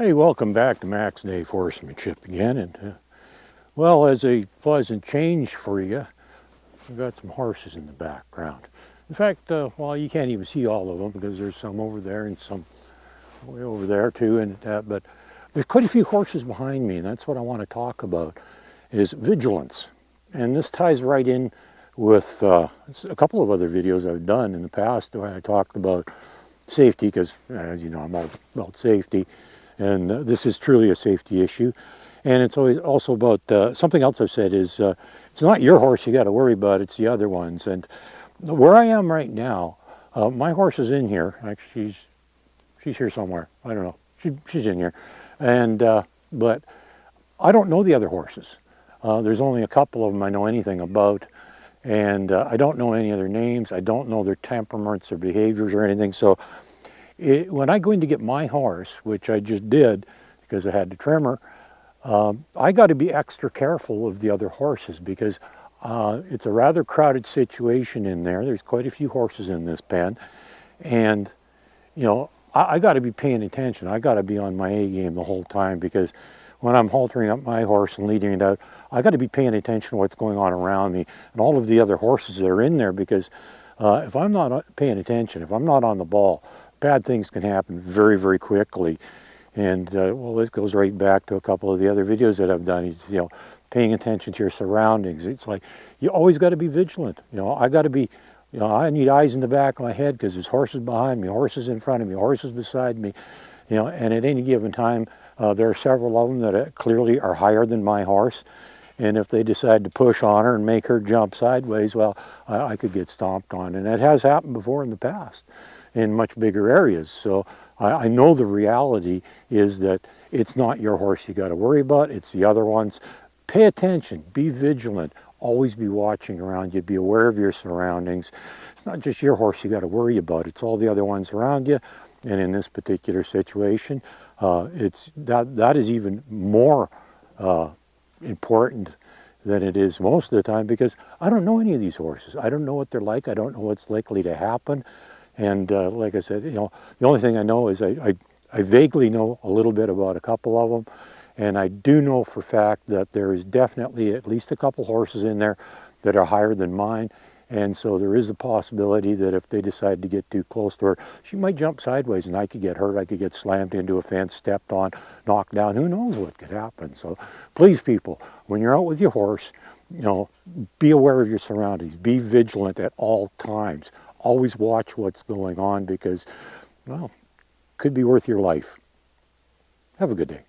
Hey, welcome back to Max Day Horsemanship again. And well, as a pleasant change for you, we've got some horses in the background. In fact, well, you can't even see all of them because there's some over there and some way over there too. But there's quite a few horses behind me, and that's what I want to talk about, is vigilance. And this ties right in with a couple of other videos I've done in the past where I talked about safety, because as you know, I'm all about safety. And this is truly a safety issue. And it's always also about something else I've said is it's not your horse you got to worry about, it's the other ones. And where I am right now, my horse is in here. Actually, she's here somewhere. I don't know. She's in here. And but I don't know the other horses. There's only a couple of them I know anything about. And I don't know any other names. I don't know their temperaments or behaviors or anything. So when I go in to get my horse, which I just did because I had to trim her, I got to be extra careful of the other horses because it's a rather crowded situation in there. There's quite a few horses in this pen. And, you know, I got to be paying attention. I got to be on my A game the whole time because when I'm haltering up my horse and leading it out, I got to be paying attention to what's going on around me and all of the other horses that are in there because if I'm not paying attention, if I'm not on the ball, bad things can happen very, very quickly. And well, this goes right back to a couple of the other videos that I've done. You know, paying attention to your surroundings. It's like you always got to be vigilant. You know, I got to be. You know, I need eyes in the back of my head because there's horses behind me, horses in front of me, horses beside me. You know, and at any given time, there are several of them that clearly are higher than my horse. And if they decide to push on her and make her jump sideways, well, I could get stomped on. And it has happened before in the past in much bigger areas. So I know the reality is that it's not your horse you got to worry about, it's the other ones. Pay attention, be vigilant, always be watching around you, be aware of your surroundings. It's not just your horse you got to worry about, it's all the other ones around you. And in this particular situation, that is even more important than it is most of the time because I don't know any of these horses. I don't know what they're like, I don't know what's likely to happen. And like I said, you know, the only thing I know is I vaguely know a little bit about a couple of them. And I do know for a fact that there is definitely at least a couple horses in there that are higher than mine. And so there is a possibility that if they decide to get too close to her, she might jump sideways and I could get hurt. I could get slammed into a fence, stepped on, knocked down. Who knows what could happen? So please, people, when you're out with your horse, you know, be aware of your surroundings. Be vigilant at all times. Always watch what's going on because, well, it could be worth your life. Have a good day.